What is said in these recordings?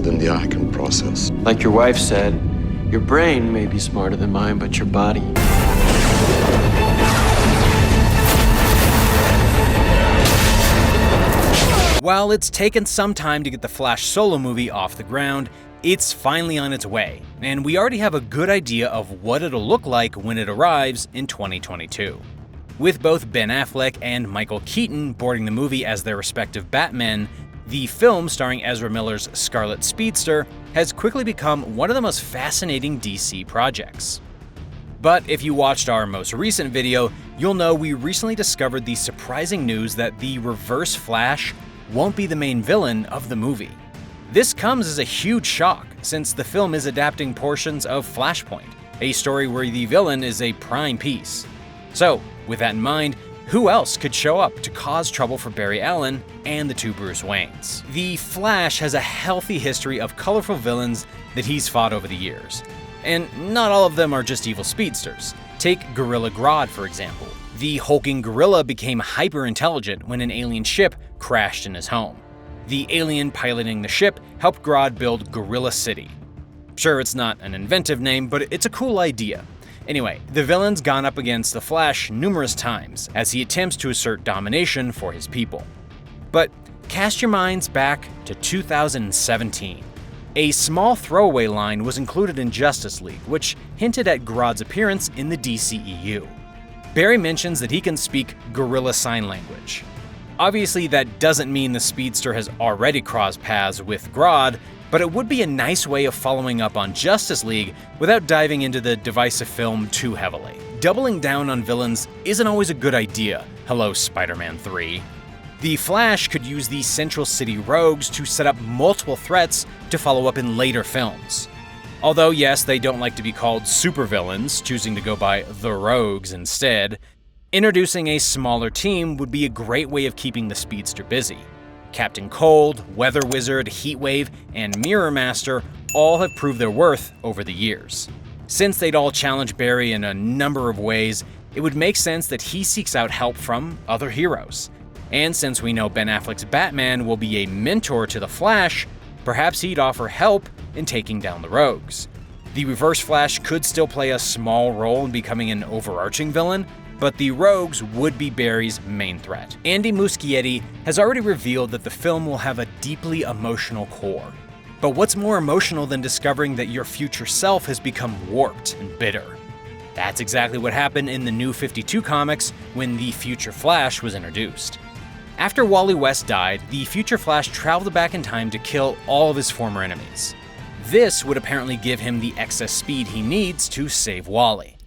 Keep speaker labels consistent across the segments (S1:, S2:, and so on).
S1: than the eye can process.
S2: Like your wife said, your brain may be smarter than mine, but your body.
S3: While it's taken some time to get the Flash solo movie off the ground, it's finally on its way, and we already have a good idea of what it'll look like when it arrives in 2022. With both Ben Affleck and Michael Keaton boarding the movie as their respective Batmen, the film starring Ezra Miller's Scarlet Speedster has quickly become one of the most fascinating DC projects. But if you watched our most recent video, you'll know we recently discovered the surprising news that the Reverse Flash won't be the main villain of the movie. This comes as a huge shock, since the film is adapting portions of Flashpoint, a story where the villain is a prime piece. So, with that in mind, who else could show up to cause trouble for Barry Allen and the two Bruce Waynes? The Flash has a healthy history of colorful villains that he's fought over the years. And not all of them are just evil speedsters. Take Gorilla Grodd, for example. The hulking gorilla became hyper-intelligent when an alien ship crashed in his home. The alien piloting the ship helped Grodd build Gorilla City. Sure, it's not an inventive name, but it's a cool idea. Anyway, the villain's gone up against the Flash numerous times as he attempts to assert domination for his people. But cast your minds back to 2017. A small throwaway line was included in Justice League, which hinted at Grodd's appearance in the DCEU. Barry mentions that he can speak Gorilla Sign Language. Obviously, that doesn't mean the Speedster has already crossed paths with Grodd, but it would be a nice way of following up on Justice League without diving into the divisive film too heavily. Doubling down on villains isn't always a good idea. Hello, Spider-Man 3. The Flash could use the Central City Rogues to set up multiple threats to follow up in later films. Although yes, they don't like to be called supervillains, choosing to go by the Rogues instead, introducing a smaller team would be a great way of keeping the Speedster busy. Captain Cold, Weather Wizard, Heatwave, and Mirror Master all have proved their worth over the years. Since they'd all challenge Barry in a number of ways, it would make sense that he seeks out help from other heroes. And since we know Ben Affleck's Batman will be a mentor to the Flash, perhaps he'd offer help in taking down the Rogues. The Reverse Flash could still play a small role in becoming an overarching villain, but the Rogues would be Barry's main threat. Andy Muschietti has already revealed that the film will have a deeply emotional core. But what's more emotional than discovering that your future self has become warped and bitter? That's exactly what happened in the New 52 comics when the Future Flash was introduced. After Wally West died, the Future Flash traveled back in time to kill all of his former enemies. This would apparently give him the excess speed he needs to save Wally.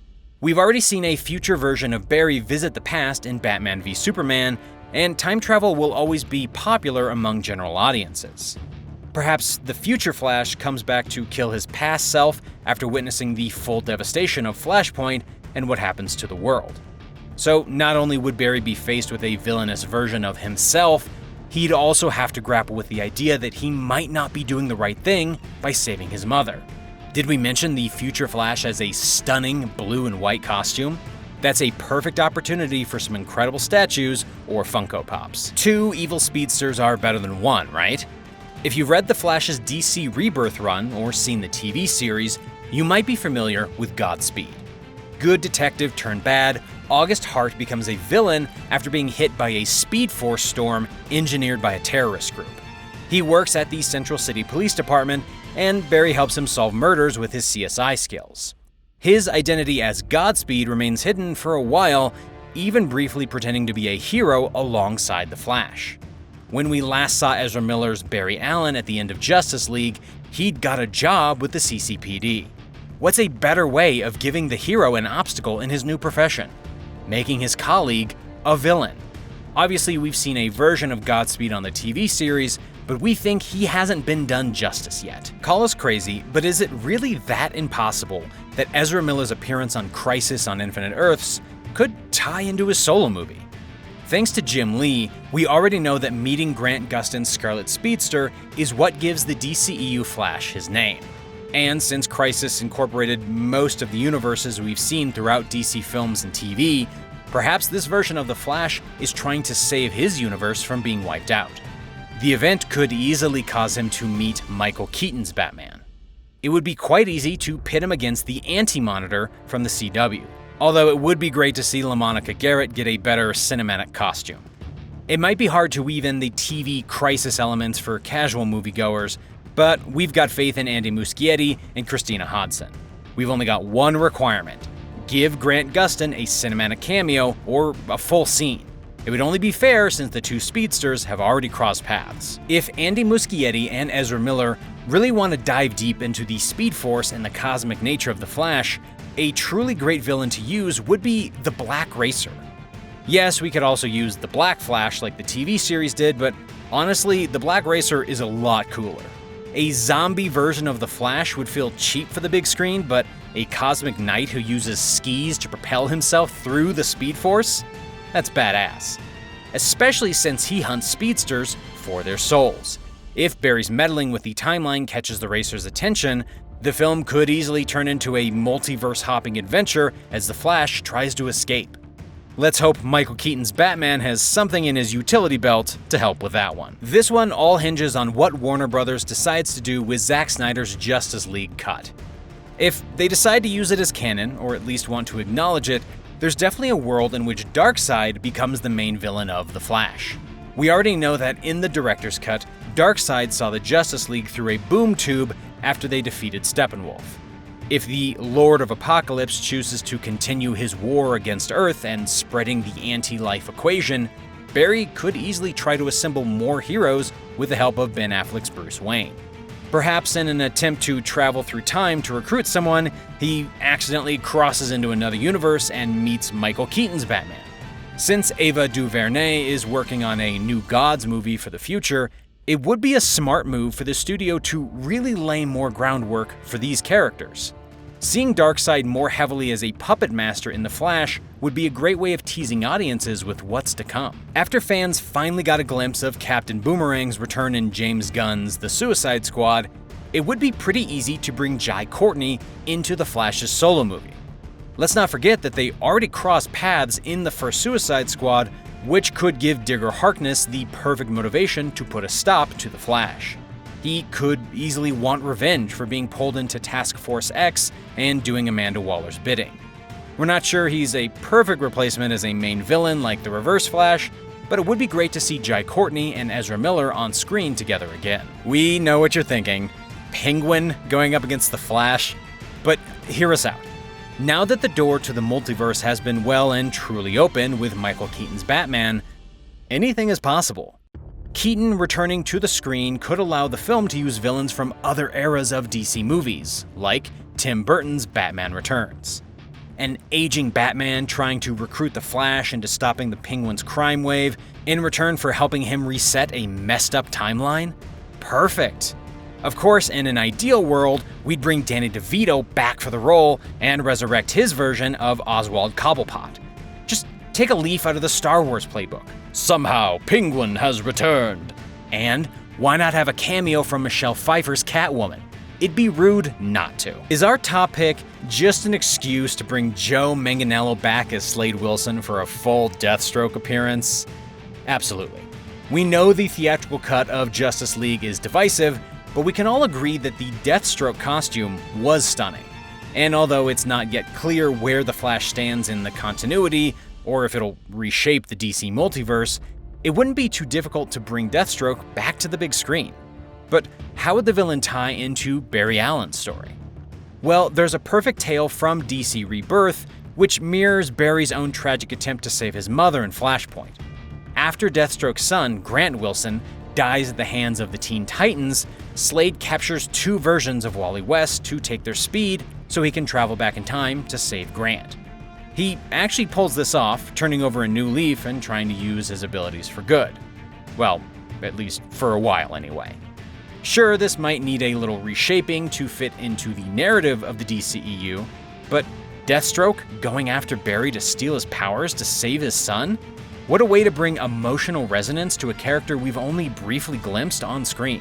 S3: We've already seen a future version of Barry visit the past in Batman v Superman, and time travel will always be popular among general audiences. Perhaps the Future Flash comes back to kill his past self after witnessing the full devastation of Flashpoint and what happens to the world. So not only would Barry be faced with a villainous version of himself, he'd also have to grapple with the idea that he might not be doing the right thing by saving his mother. Did we mention the Future Flash has a stunning blue and white costume? That's a perfect opportunity for some incredible statues or Funko Pops. 2 evil speedsters are better than 1, right? If you've read The Flash's DC Rebirth run or seen the TV series, you might be familiar with GODSPEED. Good detective turned bad, August Hart becomes a villain after being hit by a Speed Force storm engineered by a terrorist group. He works at the Central City Police Department, and Barry helps him solve murders with his CSI skills. His identity as GODSPEED remains hidden for a while, even briefly pretending to be a hero alongside the Flash. When we last saw Ezra Miller's Barry Allen at the end of Justice League, he'd got a job with the CCPD. What's a better way of giving the hero an obstacle in his new profession? Making his colleague a villain. Obviously, we've seen a version of GODSPEED on the TV series, but we think he hasn't been done justice yet. Call us crazy, but is it really that impossible that Ezra Miller's appearance on Crisis on Infinite Earths could tie into his solo movie? Thanks to Jim Lee, we already know that meeting Grant Gustin's Scarlet Speedster is what gives the DCEU Flash his name. And since Crisis incorporated most of the universes we've seen throughout DC films and TV, perhaps this version of the Flash is trying to save his universe from being wiped out. The event could easily cause him to meet Michael Keaton's Batman. It would be quite easy to pit him against the Anti-Monitor from the CW, although it would be great to see LaMonica Garrett get a better cinematic costume. It might be hard to weave in the TV crisis elements for casual moviegoers, but we've got faith in Andy Muschietti and Christina Hodson. We've only got one requirement: give Grant Gustin a cinematic cameo or a full scene. It would only be fair since the two speedsters have already crossed paths. If Andy Muschietti and Ezra Miller really want to dive deep into the Speed Force and the cosmic nature of the Flash, a truly great villain to use would be the Black Racer. Yes, we could also use the Black Flash like the TV series did, but honestly, the Black Racer is a lot cooler. A zombie version of the Flash would feel cheap for the big screen, but a cosmic knight who uses skis to propel himself through the Speed Force? That's badass. Especially since he hunts speedsters for their souls. If Barry's meddling with the timeline catches the racer's attention, the film could easily turn into a multiverse-hopping adventure as the Flash tries to escape. Let's hope Michael Keaton's Batman has something in his utility belt to help with that one. This one all hinges on what Warner Bros. Decides to do with Zack Snyder's Justice League cut. If they decide to use it as canon, or at least want to acknowledge it, there's definitely a world in which DARKSEID becomes the main villain of The Flash. We already know that in the director's cut, DARKSEID saw the Justice League through a boom tube after they defeated Steppenwolf. If the Lord of Apocalypse chooses to continue his war against Earth and spreading the anti-life equation, Barry could easily try to assemble more heroes with the help of Ben Affleck's Bruce Wayne. Perhaps in an attempt to travel through time to recruit someone, he accidentally crosses into another universe and meets Michael Keaton's Batman. Since Ava DuVernay is working on a new Gods movie for the future, it would be a smart move for the studio to really lay more groundwork for these characters. Seeing DARKSEID more heavily as a puppet master in The Flash would be a great way of teasing audiences with what's to come. After fans finally got a glimpse of Captain Boomerang's return in James Gunn's The Suicide Squad, it would be pretty easy to bring Jai Courtney into The Flash's solo movie. Let's not forget that they already crossed paths in the first Suicide Squad, which could give Digger Harkness the perfect motivation to put a stop to The Flash. He could easily want revenge for being pulled into Task Force X and doing Amanda Waller's bidding. We're not sure he's a perfect replacement as a main villain like the Reverse Flash, but it would be great to see Jai Courtney and Ezra Miller on screen together again. We know what you're thinking. Penguin going up against the Flash? But hear us out. Now that the door to the multiverse has been well and truly open with Michael Keaton's Batman, anything is possible. Keaton returning to the screen could allow the film to use villains from other eras of DC movies, like Tim Burton's Batman Returns. An aging Batman trying to recruit the Flash into stopping the Penguin's crime wave in return for helping him reset a messed up timeline? Perfect! Of course, in an ideal world, we'd bring Danny DeVito back for the role and resurrect his version of Oswald Cobblepot. Just take a leaf out of the Star Wars playbook. Somehow, Penguin has returned. And why not have a cameo from Michelle Pfeiffer's Catwoman? It'd be rude not to. Is our top pick just an excuse to bring Joe Manganiello back as Slade Wilson for a full Deathstroke appearance? Absolutely. We know the theatrical cut of Justice League is divisive, but we can all agree that the Deathstroke costume was stunning. And although it's not yet clear where the Flash stands in the continuity, or if it'll reshape the DC multiverse, it wouldn't be too difficult to bring Deathstroke back to the big screen. But how would the villain tie into Barry Allen's story? Well, there's a perfect tale from DC Rebirth, which mirrors Barry's own tragic attempt to save his mother in Flashpoint. After Deathstroke's son, Grant Wilson, dies at the hands of the Teen Titans, Slade captures two versions of Wally West to take their speed so he can travel back in time to save Grant. He actually pulls this off, turning over a new leaf and trying to use his abilities for good. Well, at least for a while anyway. Sure, this might need a little reshaping to fit into the narrative of the DCEU, but Deathstroke going after Barry to steal his powers to save his son? What a way to bring emotional resonance to a character we've only briefly glimpsed on screen.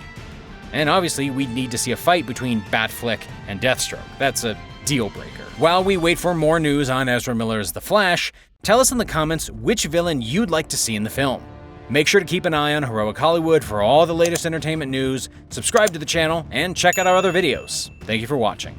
S3: And obviously, we'd need to see a fight between Batfleck and Deathstroke. That's a deal breaker. While we wait for more news on Ezra Miller's The Flash, tell us in the comments which villain you'd like to see in the film. Make sure to keep an eye on Heroic Hollywood for all the latest entertainment news, subscribe to the channel, and check out our other videos. Thank you for watching.